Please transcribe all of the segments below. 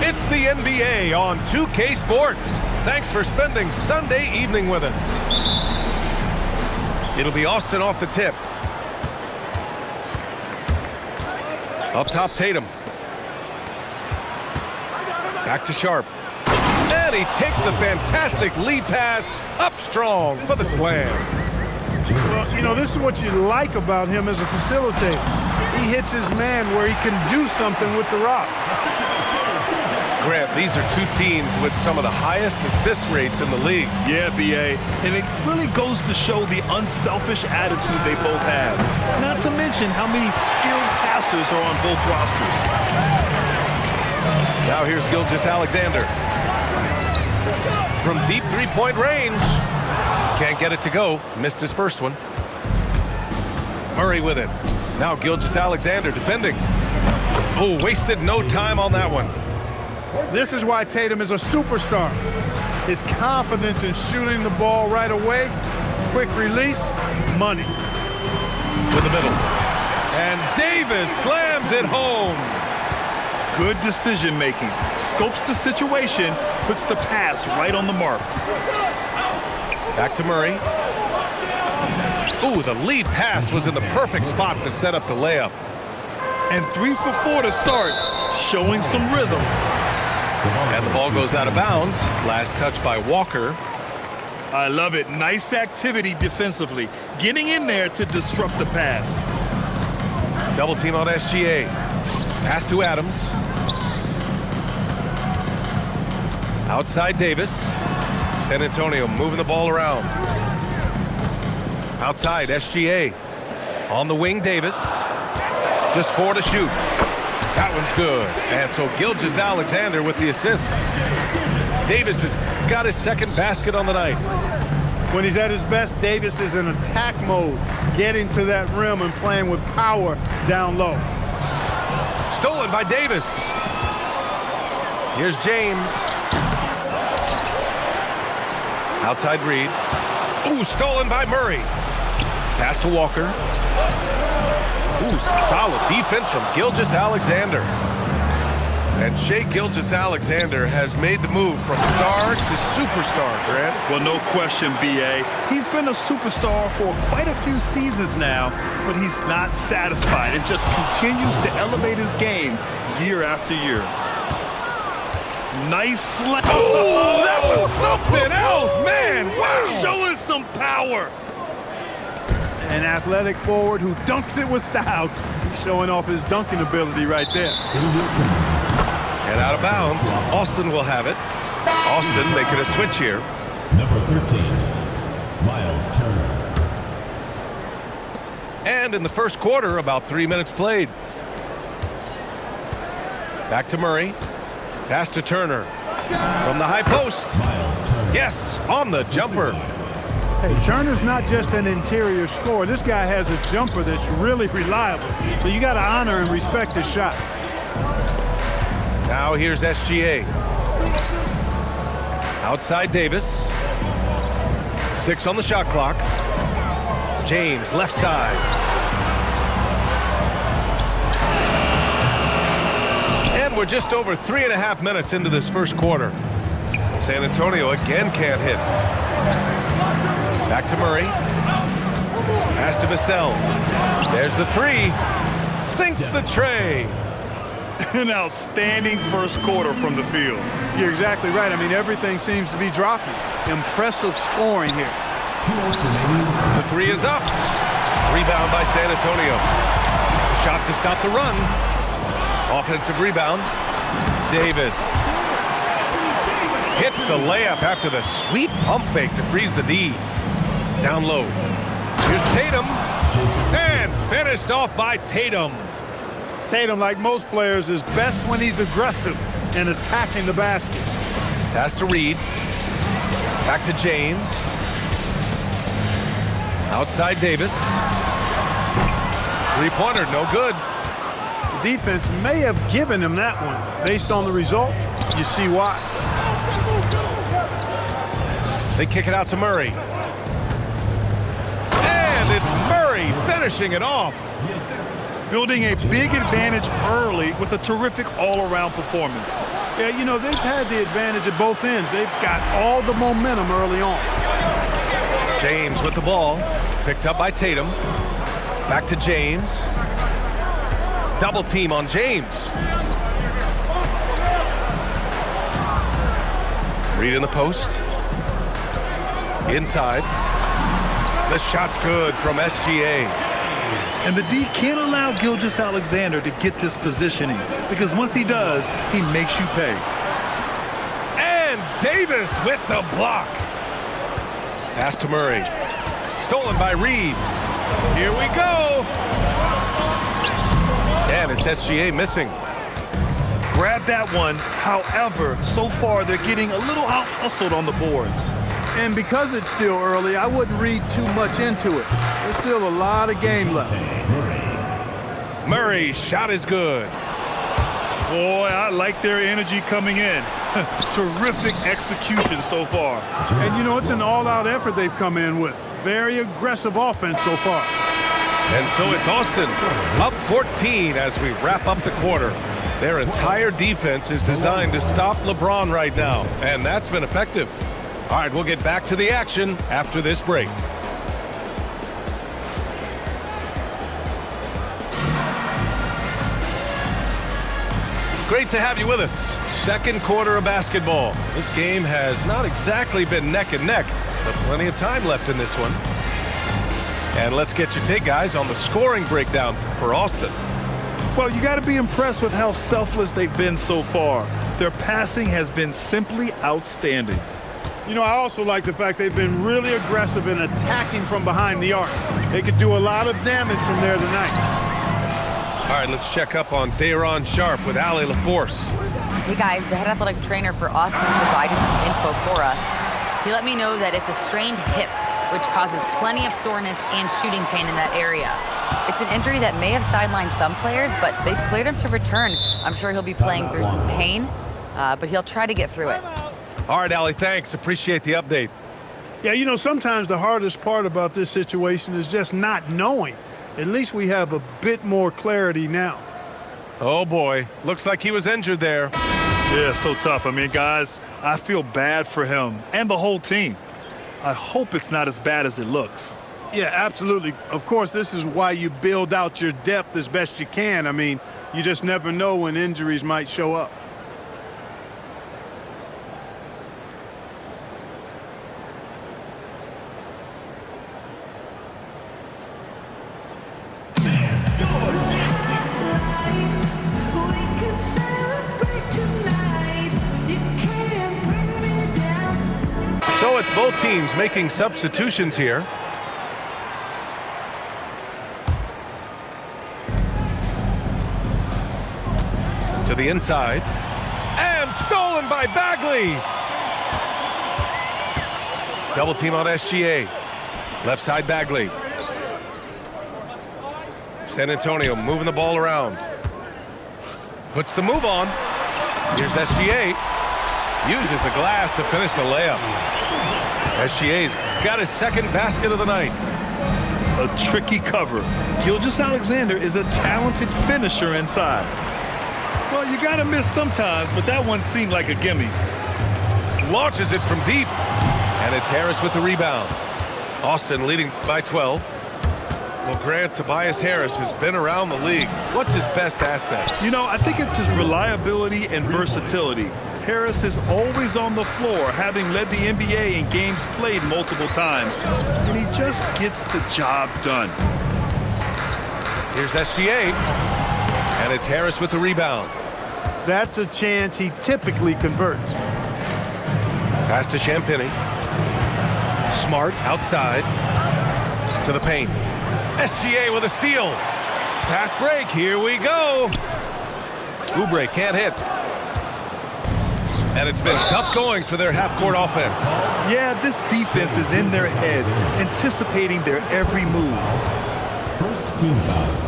It's the NBA on 2K Sports. Thanks for spending Sunday evening with us. It'll be Austin off the tip. Up top, Tatum. Back to Sharp. And he takes the fantastic lead pass up strong for the slam. Well, you know, this is what you like about him as a facilitator. He hits his man where he can do something with the rock. Grant, these are two teams with some of the highest assist rates in the league. Yeah, B.A. And it really goes to show the unselfish attitude they both have. Not to mention how many skilled passers are on both rosters. Now here's Gilgeous-Alexander. From deep three-point range. Can't get it to go. Missed his first one. Murray with it. Now Gilgeous-Alexander defending. Oh, wasted no time on that one. This is why Tatum is a superstar. His confidence in shooting the ball right away, quick release, money. To the middle. And Davis slams it home. Good decision making. Scopes the situation, puts the pass right on the mark. Back to Murray. Ooh, the lead pass was in the perfect spot to set up the layup. And 3 for 4 to start, showing some rhythm. And the ball goes out of bounds. Last touch by Walker. I love it. Nice activity defensively. Getting in there to disrupt the pass. Double team on SGA. Pass to Adams. Outside Davis. San Antonio moving the ball around. Outside SGA. On the wing, Davis. Just 4 to shoot. That one's good. And so Gilgeous-Alexander with the assist. Davis has got his second basket on the night. When he's at his best, Davis is in attack mode, getting to that rim and playing with power down low. Stolen by Davis. Here's James. Outside Reed. Ooh, stolen by Murray. Pass to Walker. Ooh, solid defense from Gilgeous-Alexander. And Shai Gilgeous-Alexander has made the move from star to superstar, Grant. Well, no question, B.A. He's been a superstar for quite a few seasons now, but he's not satisfied. It just continues to elevate his game year after year. Nice slam. Oh, that was something else, man. Wow. Showing some power. An athletic forward who dunks it with style. He's showing off his dunking ability right there. And out of bounds, Austin will have it. Austin making a switch here. Number 13, Miles Turner. And in the first quarter, about 3 minutes played. Back to Murray. Pass to Turner. From the high post. Yes, on the jumper. Hey, Turner's not just an interior scorer. This guy has a jumper that's really reliable. So you got to honor and respect his shot. Now here's SGA. Outside Davis. 6 on the shot clock. James, left side. And we're just over 3.5 minutes into this first quarter. San Antonio again can't hit. Back to Murray. Pass to Vassell. There's the 3. Sinks the tray. An outstanding first quarter from the field. You're exactly right. I mean, everything seems to be dropping. Impressive scoring here. The 3 is up. Rebound by San Antonio. Shot to stop the run. Offensive rebound. Davis. Hits the layup after the sweet pump fake to freeze the D. Down low. Here's Tatum. And finished off by Tatum. Tatum, like most players, is best when he's aggressive and attacking the basket. Pass to Reed. Back to James. Outside Davis. Three-pointer, no good. The defense may have given him that one. Based on the results, you see why. They kick it out to Murray. And it's Murray finishing it off. building a big advantage early with a terrific all-around performance. Yeah, you know, they've had the advantage at both ends. They've got all the momentum early on. James with the ball. Picked up by Tatum. Back to James. Double team on James. Reed in the post. Inside. The shot's good from SGA. And the D can't allow Gilgeous-Alexander to get this positioning, because once he does, he makes you pay. And Davis with the block. Pass to Murray. Stolen by Reed. Here we go. And it's SGA missing. Grab that one. However, so far they're getting a little out-hustled on the boards. And because it's still early, I wouldn't read too much into it. There's still a lot of game left. Murray's shot is good. Boy, I like their energy coming in. Terrific execution so far. And, you know, it's an all-out effort they've come in with. Very aggressive offense so far. And so it's Austin up 14 as we wrap up the quarter. Their entire defense is designed to stop LeBron right now, and that's been effective. All right, we'll get back to the action after this break. Great to have you with us. Second quarter of basketball. This game has not exactly been neck and neck, but plenty of time left in this one. And let's get your take, guys, on the scoring breakdown for Austin. Well, you got to be impressed with how selfless they've been so far. Their passing has been simply outstanding. You know, I also like the fact they've been really aggressive in attacking from behind the arc. They could do a lot of damage from there tonight. All right, let's check up on Day'Ron Sharp with Allie LaForce. Hey guys, the head athletic trainer for Austin provided some info for us. He let me know that it's a strained hip, which causes plenty of soreness and shooting pain in that area. It's an injury that may have sidelined some players, but they've cleared him to return. I'm sure he'll be playing through some pain, but he'll try to get through it. All right, Allie, thanks. Appreciate the update. Yeah, you know, sometimes the hardest part about this situation is just not knowing. At least we have a bit more clarity now. Oh, boy. Looks like he was injured there. Yeah, so tough. I mean, guys, I feel bad for him and the whole team. I hope it's not as bad as it looks. Yeah, absolutely. Of course, this is why you build out your depth as best you can. I mean, you just never know when injuries might show up. So it's both teams making substitutions here. To the inside. And stolen by Bagley. Double team on SGA. Left side Bagley. San Antonio moving the ball around. Puts the move on. Here's SGA. Uses the glass to finish the layup. SGA's got his second basket of the night. A tricky cover. Gilgeous-Alexander is a talented finisher inside. Well, you got to miss sometimes, but that one seemed like a gimme. Launches it from deep. And it's Harris with the rebound. Austin leading by 12. Well, Grant, Tobias Harris has been around the league. What's his best asset? You know, I think it's his reliability and versatility. Harris is always on the floor, having led the NBA in games played multiple times. And he just gets the job done. Here's SGA. And it's Harris with the rebound. That's a chance he typically converts. Pass to Champagny. Smart outside to the paint. SGA with a steal. Fast break. Here we go. Oubre can't hit. And it's been tough going for their half-court offense. Yeah, this defense is in their heads, anticipating their every move. First team foul.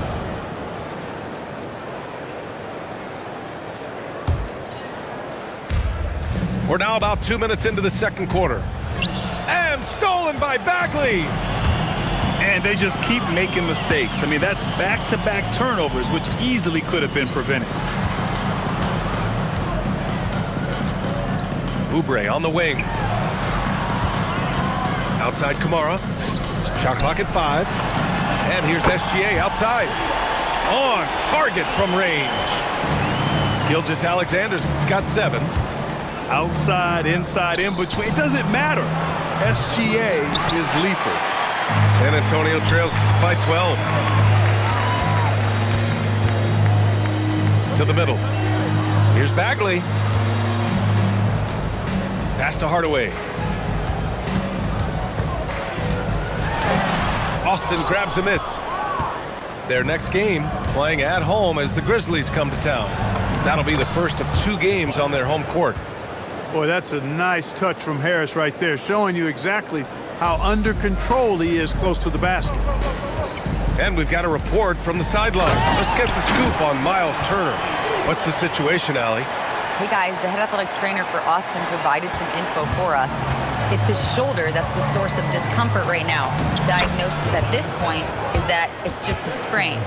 We're now about 2 minutes into the second quarter. And stolen by Bagley. And they just keep making mistakes. I mean, that's back-to-back turnovers, which easily could have been prevented. Oubre on the wing. Outside Kamara. Shot clock at 5. And here's SGA outside. On target from range. Gilgeous-Alexander's got 7. Outside, inside, in between, it doesn't matter. SGA is lethal. San Antonio trails by 12. To the middle. Here's Bagley. Pass to Hardaway. Austin grabs a miss. Their next game playing at home as the Grizzlies come to town. That'll be the first of 2 games on their home court. Boy, that's a nice touch from Harris right there, showing you exactly how under control he is close to the basket. And we've got a report from the sideline. Let's get the scoop on Miles Turner. What's the situation, Allie? Hey guys, the head athletic trainer for Austin provided some info for us. It's his shoulder that's the source of discomfort right now. Diagnosis at this point is that it's just a sprain.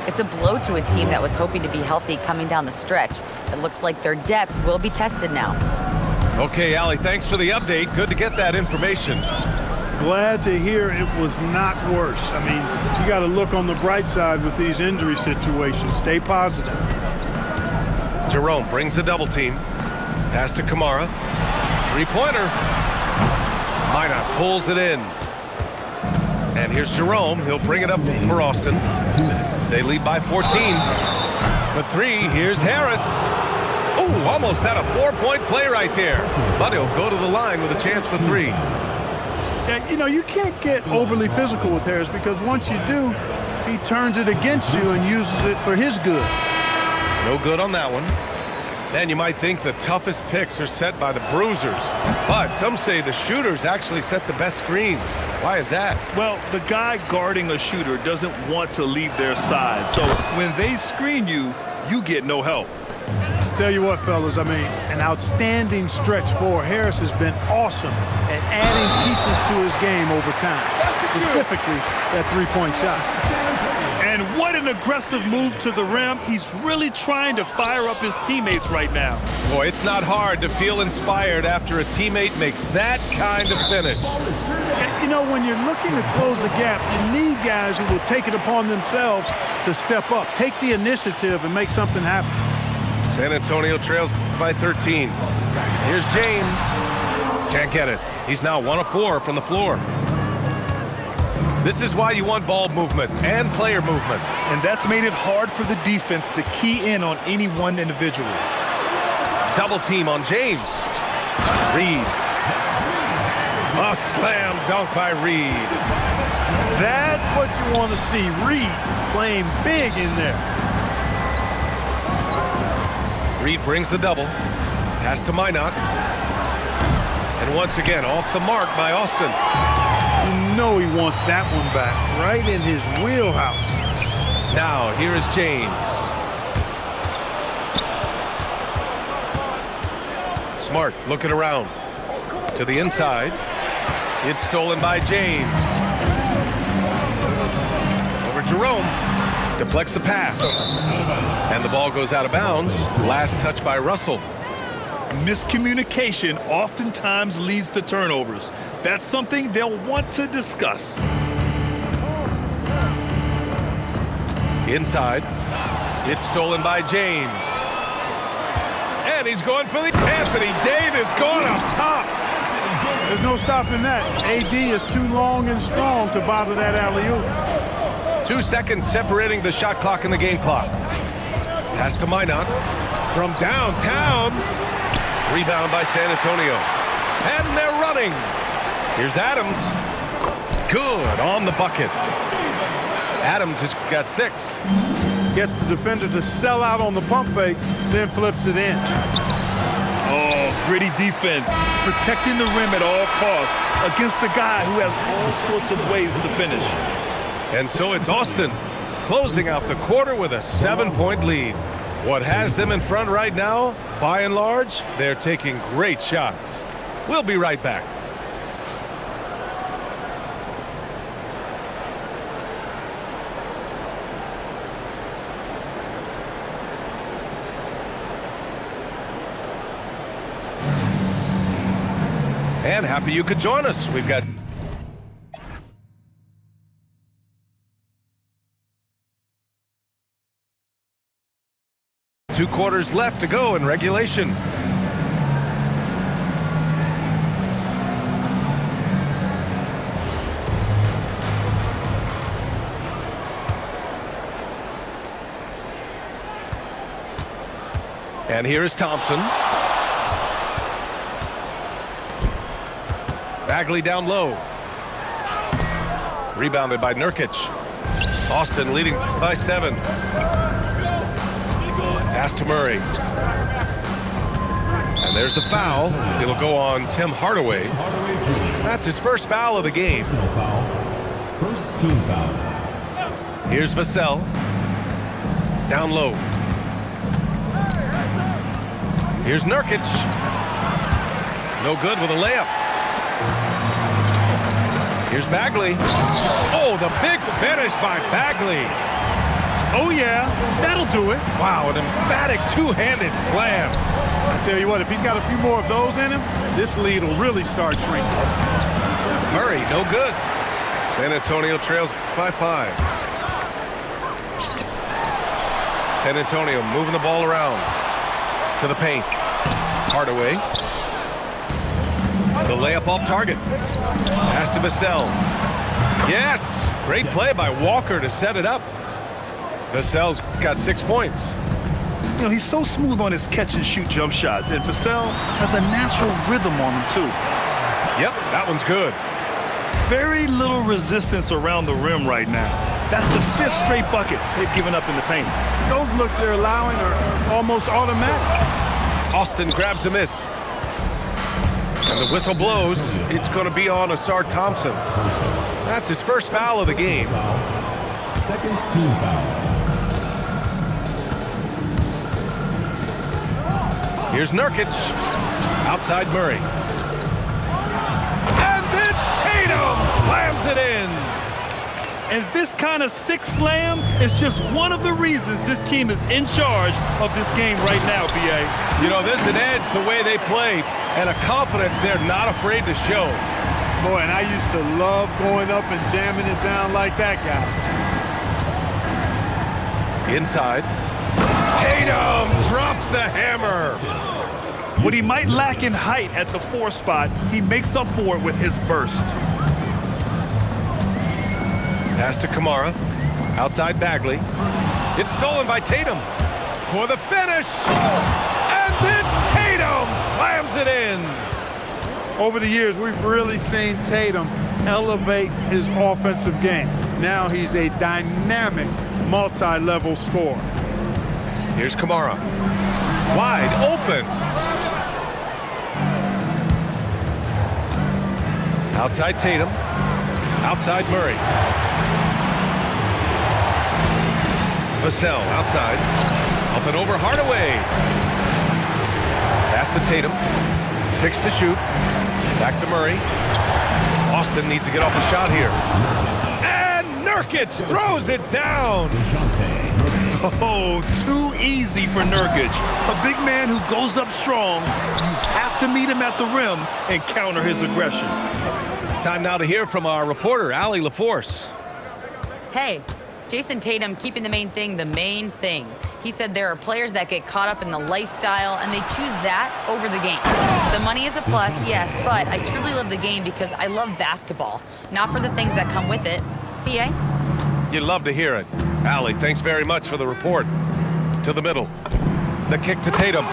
It's a blow to a team that was hoping to be healthy coming down the stretch. It looks like their depth will be tested now. Okay, Allie, thanks for the update. Good to get that information. Glad to hear it was not worse. I mean, you got to look on the bright side with these injury situations. Stay positive. Jerome brings the double team. Pass to Kamara. 3-pointer. Minot pulls it in. And here's Jerome. He'll bring it up for Austin. 2 minutes. They lead by 14. For 3, here's Harris. Oh, almost had a 4-point play right there. But he'll go to the line with a chance for 3. Yeah, you know, you can't get overly physical with Harris because once you do, he turns it against you and uses it for his good. No good on that one. Man, you might think the toughest picks are set by the bruisers, but some say the shooters actually set the best screens. Why is that? Well, the guy guarding a shooter doesn't want to leave their side. So when they screen you, you get no help. Tell you what, fellas, I mean, an outstanding stretch for Harris has been awesome at adding pieces to his game over time, specifically that 3-point shot. And what an aggressive move to the rim. He's really trying to fire up his teammates right now. Boy, it's not hard to feel inspired after a teammate makes that kind of finish. You know, when you're looking to close the gap, you need guys who will take it upon themselves to step up, take the initiative, and make something happen. San Antonio trails by 13. Here's James. Can't get it. He's now 1 of 4 from the floor. This is why you want ball movement and player movement. And that's made it hard for the defense to key in on any one individual. Double team on James. Reed. A slam dunk by Reed. That's what you want to see. Reed playing big in there. Reed brings the double. Pass to Minot. And once again, off the mark by Austin. You know he wants that one back, right in his wheelhouse. Now, here is James. Smart looking around. To the inside. It's stolen by James. Over Jerome. Deflects the pass. And the ball goes out of bounds. Last touch by Russell. Miscommunication oftentimes leads to turnovers. That's something they'll want to discuss. Inside. It's stolen by James. And he's going for the Anthony Davis going up top. There's no stopping that. AD is too long and strong to bother that alley-oop. 2 seconds separating the shot clock and the game clock. Pass to Minot. From downtown. Rebound by San Antonio. And they're running. Here's Adams. Good on the bucket. Adams has got 6. Gets the defender to sell out on the pump fake, then flips it in. Oh, gritty defense. Protecting the rim at all costs against a guy who has all sorts of ways to finish. And so it's Austin closing out the quarter with a 7-point lead. What has them in front right now, by and large, they're taking great shots. We'll be right back. And happy you could join us. We've got two quarters left to go in regulation. And here is Thompson. Bagley down low. Rebounded by Nurkic. Austin leading by 7. Pass to Murray. And there's the foul. It'll go on Tim Hardaway. That's his first foul of the game. First team foul. Here's Vassell. Down low. Here's Nurkic. No good with a layup. Here's Bagley. Oh, the big finish by Bagley. Oh, yeah, that'll do it. Wow, an emphatic two-handed slam. I tell you what, if he's got a few more of those in him, this lead will really start shrinking. Murray, no good. San Antonio trails by 5. San Antonio moving the ball around to the paint. Hardaway. The layup off target. Pass to Vassell. Yes! Great play by Walker to set it up. Vassell's got 6 points. You know, he's so smooth on his catch-and-shoot jump shots, and Vassell has a natural rhythm on him, too. Yep, that one's good. Very little resistance around the rim right now. That's the 5th straight bucket they've given up in the paint. Those looks they're allowing are almost automatic. Austin grabs a miss. And the whistle blows. It's going to be on Asar Thompson. That's his first foul of the game. Second team foul. Here's Nurkic. Outside Murray. And then Tatum slams it in. And this kind of sick slam is just one of the reasons this team is in charge of this game right now, B.A. You know, there's an edge the way they play and a confidence they're not afraid to show. Boy, and I used to love going up and jamming it down like that, guys. Inside. Tatum drops the hammer. What he might lack in height at the 4 spot, he makes up for it with his burst. Pass to Kamara. Outside Bagley. It's stolen by Tatum for the finish. And then Tatum slams it in. Over the years, we've really seen Tatum elevate his offensive game. Now he's a dynamic, multi-level scorer. Here's Kamara. Wide open. Outside Tatum. Outside Murray. Vassell outside. Up and over Hardaway. Pass to Tatum. 6 to shoot. Back to Murray. Austin needs to get off a shot here. And Nurkic throws it down. Oh, too easy for Nurkic. A big man who goes up strong. You have to meet him at the rim and counter his aggression. Time now to hear from our reporter, Allie LaForce. Hey, Jason Tatum keeping the main thing the main thing. He said there are players that get caught up in the lifestyle and they choose that over the game. The money is a plus, yes, but I truly love the game because I love basketball, not for the things that come with it. PA? You'd love to hear it. Allie, thanks very much for the report. To the middle. The kick to Tatum.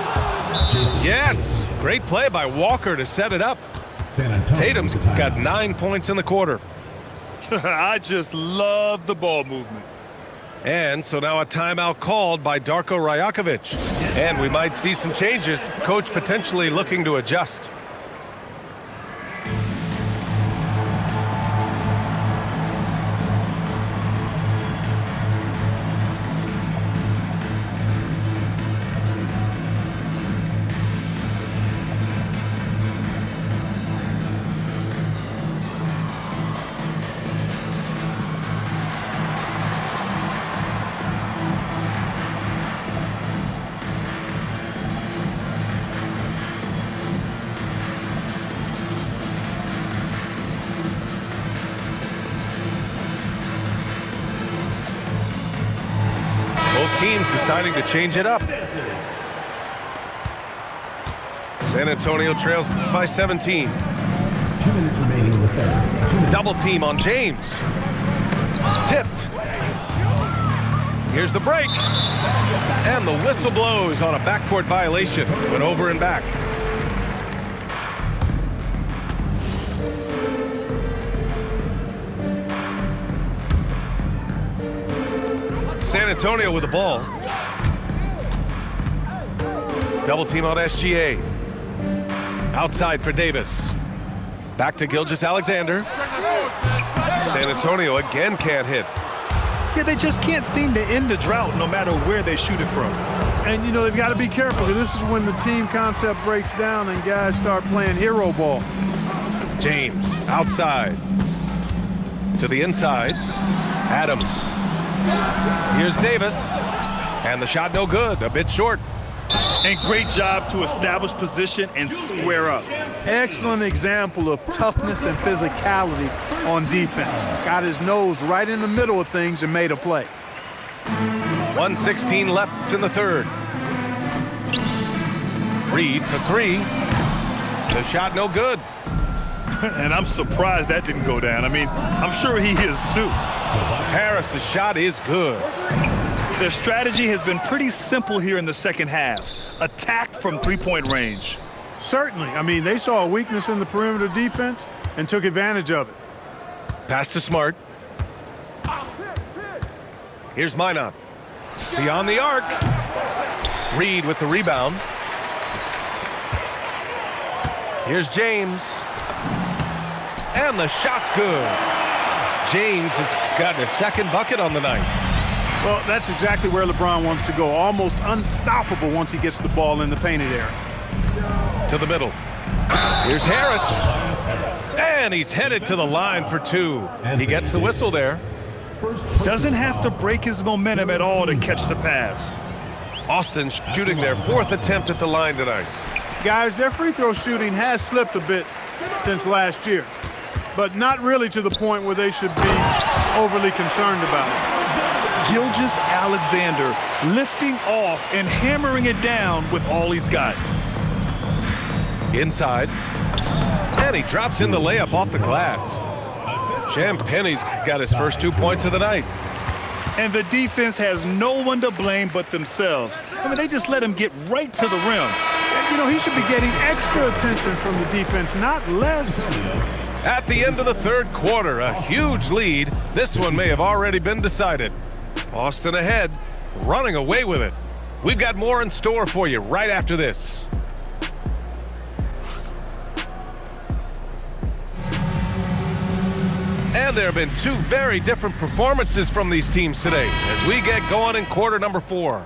Yes! Great play by Walker to set it up. San Antonio Tatum's got 9 points in the quarter. I just love the ball movement. And so now a timeout called by Darko Rajakovic. And we might see some changes. Coach potentially looking to adjust. is deciding to change it up. San Antonio trails by 17. 2 minutes remaining in the third. Double team on James. Tipped. Here's the break. And the whistle blows on a backcourt violation. Went over and back. San Antonio with the ball. Double team on SGA. Outside for Davis. Back to Gilgeous-Alexander. San Antonio again can't hit. Yeah, they just can't seem to end the drought no matter where they shoot it from. And, you know, they've got to be careful, because this is when the team concept breaks down and guys start playing hero ball. James outside. To the inside. Adams. Here's Davis. And the shot no good. A bit short. And great job to establish position and square up. Excellent example of toughness and physicality on defense. Got his nose right in the middle of things and made a play. 1:16 left in the third. Reed for three. The shot no good. And I'm surprised that didn't go down. I mean, I'm sure he is too. Harris's shot is good. Their strategy has been pretty simple here in the second half. Attack from three-point range. Certainly. I mean, they saw a weakness in the perimeter defense and took advantage of it. Pass to Smart. Here's Minot. Beyond the arc. Reed with the rebound. Here's James. And the shot's good. James has gotten his second bucket on the night. Well, that's exactly where LeBron wants to go. Almost unstoppable once he gets the ball in the painted area. To the middle. Here's Harris. And he's headed to the line for two. He gets the whistle there. Doesn't have to break his momentum at all to catch the pass. Austin shooting their fourth attempt at the line tonight. Guys, their free throw shooting has slipped a bit since last year, but not really to the point where they should be overly concerned about it. Gilgeous-Alexander lifting off and hammering it down with all he's got. Inside. And he drops in the layup off the glass. Champagne's got his first 2 points of the night. And the defense has no one to blame but themselves. I mean, they just let him get right to the rim. You know, he should be getting extra attention from the defense, not less. At the end of the third quarter, a huge lead. This one may have already been decided. Austin ahead, running away with it. We've got more in store for you right after this. And there have been two very different performances from these teams today as we get going in quarter number 4.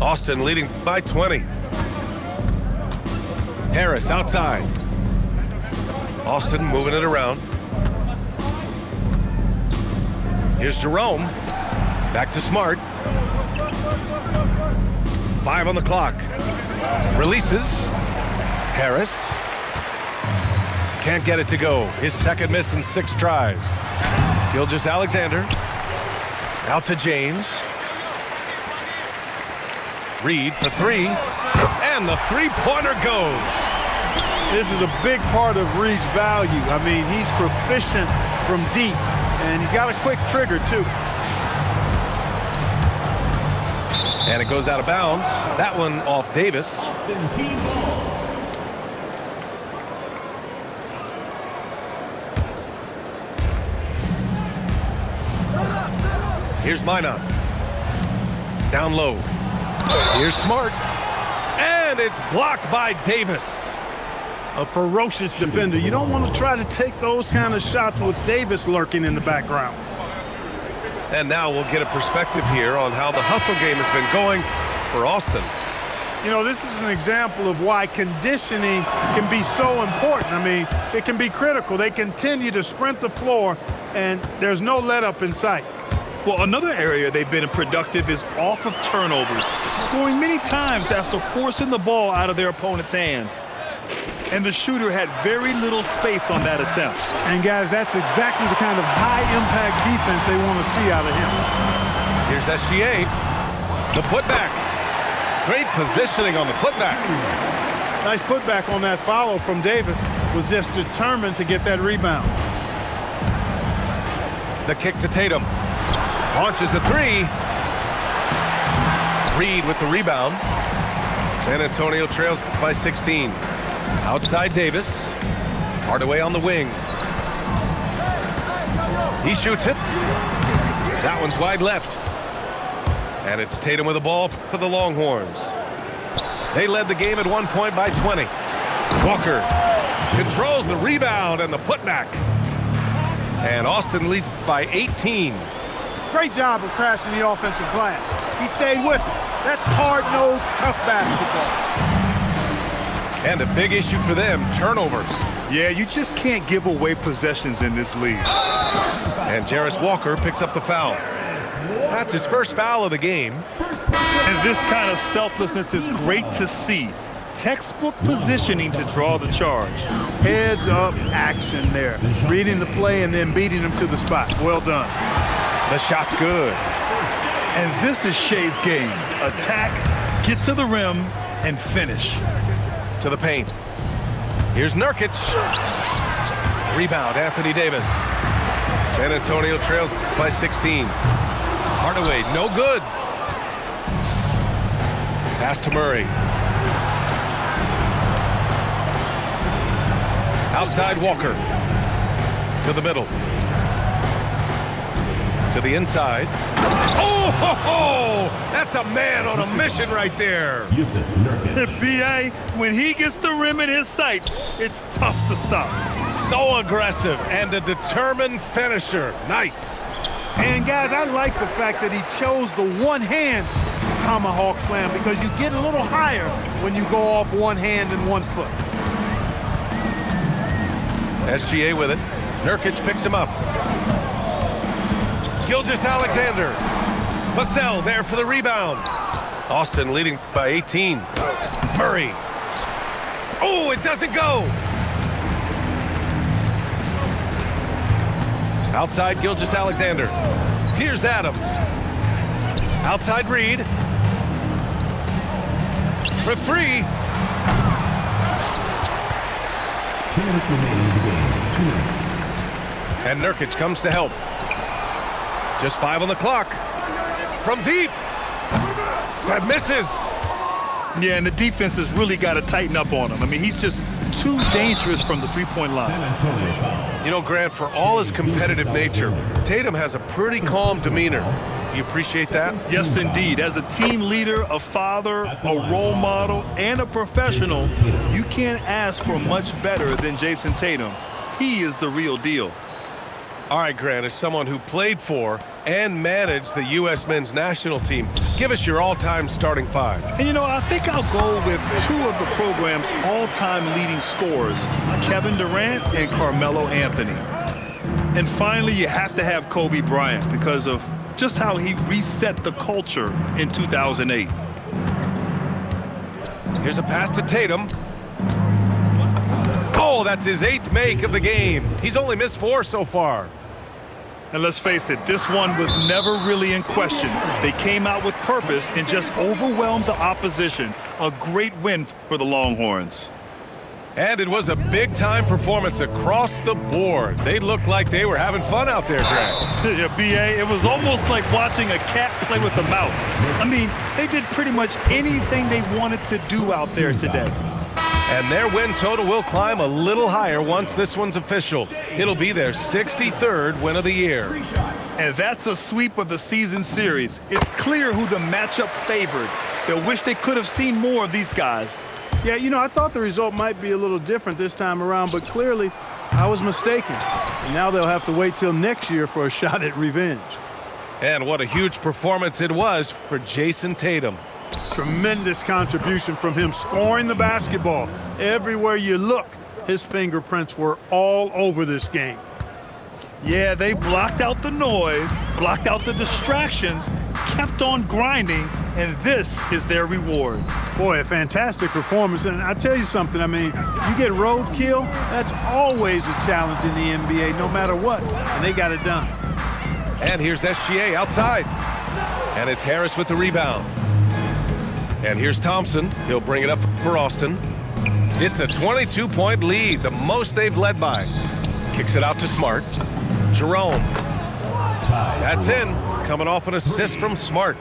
Austin leading by 20. Harris outside. Austin moving it around. Here's Jerome. Back to Smart. 5 on the clock. Releases. Harris. Can't get it to go. His second miss in 6 tries. Gilgeous-Alexander. Out to James. Reed for 3. And the three-pointer goes. This is a big part of Reed's value. I mean, he's proficient from deep, and he's got a quick trigger, too. And it goes out of bounds. That one off Davis. Here's Minot. Down low. Here's Smart. And it's blocked by Davis. A ferocious defender. You don't want to try to take those kind of shots with Davis lurking in the background. And now we'll get a perspective here on how the hustle game has been going for Austin. You know, this is an example of why conditioning can be so important. I mean, it can be critical. They continue to sprint the floor, and there's no let-up in sight. Well, another area they've been productive is off of turnovers, scoring many times after forcing the ball out of their opponent's hands. And the shooter had very little space on that attempt. And, guys, that's exactly the kind of high-impact defense they want to see out of him. Here's SGA. The putback. Great positioning on the putback. Nice putback on that follow from Davis. Was just determined to get that rebound. The kick to Tatum. Launches a three. Reed with the rebound. San Antonio trails by 16. Outside Davis. Hardaway on the wing. He shoots it. That one's wide left. And it's Tatum with the ball for the Longhorns. They led the game at 1 point by 20. Walker controls the rebound and the putback. And Austin leads by 18. Great job of crashing the offensive glass. He stayed with it. That's hard-nosed, tough basketball. And a big issue for them, turnovers. Yeah, you just can't give away possessions in this league. And Jarris Walker picks up the foul. That's his first foul of the game. And this kind of selflessness is great to see. Textbook positioning to draw the charge. Heads-up action there. Reading the play and then beating him to the spot. Well done. The shot's good. And this is Shea's game. Attack, get to the rim, and finish. To the paint. Here's Nurkic. Rebound, Anthony Davis. San Antonio trails by 16. Hardaway, no good. Pass to Murray. Outside Walker. To the middle. To the inside. Oh, ho, ho! That's a man on a mission right there. B.A., when he gets the rim in his sights, it's tough to stop. So aggressive and a determined finisher. Nice. And, guys, I like the fact that he chose the one-hand tomahawk slam because you get a little higher when you go off one hand and 1 foot. SGA with it. Nurkic picks him up. Gilgeous-Alexander. Vassell there for the rebound. Austin leading by 18. Murray. Oh, it doesn't go. Outside Gilgeous-Alexander. Here's Adams. Outside Reed. For 3. 2 minutes remaining in the game. 2 minutes. And Nurkic comes to help. Just 5 on the clock. From deep. That misses. Yeah, and the defense has really got to tighten up on him. I mean, he's just too dangerous from the three-point line. You know, Grant, for all his competitive nature, Tatum has a pretty calm demeanor. Do you appreciate that? Yes, indeed. As a team leader, a father, a role model, and a professional, you can't ask for much better than Jason Tatum. He is the real deal. All right, Grant, as someone who played for and managed the U.S. men's national team, give us your all-time starting 5. And, you know, I think I'll go with 2 of the program's all-time leading scorers, Kevin Durant and Carmelo Anthony. And finally, you have to have Kobe Bryant because of just how he reset the culture in 2008. Here's a pass to Tatum. Oh, that's his 8th make of the game. He's only missed 4 so far. And let's face it, this one was never really in question. They came out with purpose and just overwhelmed the opposition. A great win for the Longhorns. And it was a big-time performance across the board. They looked like they were having fun out there, Grant. Yeah, B.A., it was almost like watching a cat play with a mouse. I mean, they did pretty much anything they wanted to do out there today. And their win total will climb a little higher once this one's official. It'll be their 63rd win of the year. And that's a sweep of the season series. It's clear who the matchup favored. They'll wish they could have seen more of these guys. Yeah, you know, I thought the result might be a little different this time around, but clearly I was mistaken. And now they'll have to wait till next year for a shot at revenge. And what a huge performance it was for Jason Tatum. Tremendous contribution from him scoring the basketball. Everywhere you look, his fingerprints were all over this game. Yeah, they blocked out the noise, blocked out the distractions, kept on grinding, and this is their reward. Boy, a fantastic performance. And I tell you something, I mean, you get roadkill, that's always a challenge in the NBA, no matter what. And they got it done. And here's SGA outside. And it's Harris with the rebound. And here's Thompson. He'll bring it up for Austin. It's a 22-point lead, the most they've led by. Kicks it out to Smart. Jerome. That's in, coming off an assist from Smart.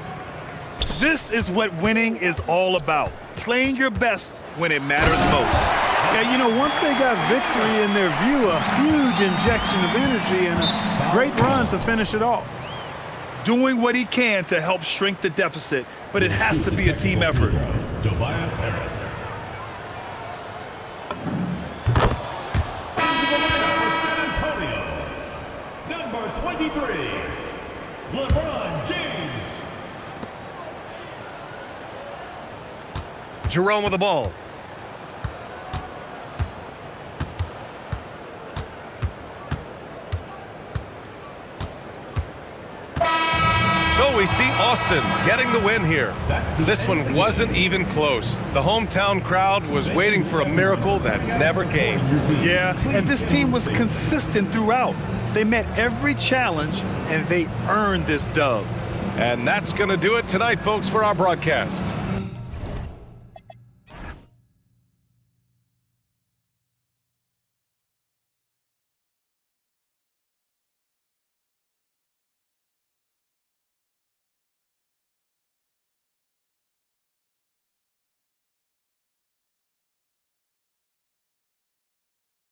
This is what winning is all about. Playing your best when it matters most. Yeah, you know, once they got victory in their view, a huge injection of energy and a great run to finish it off. Doing what he can to help shrink the deficit, but it has to be a team effort. Tobias Harris. San Antonio, number 23, LeBron James. Jerome with the ball. So we see Austin getting the win here. This one wasn't even close. The hometown crowd was waiting for a miracle that never came. Yeah, and this team was consistent throughout. They met every challenge, and they earned this dub. And that's going to do it tonight, folks, for our broadcast.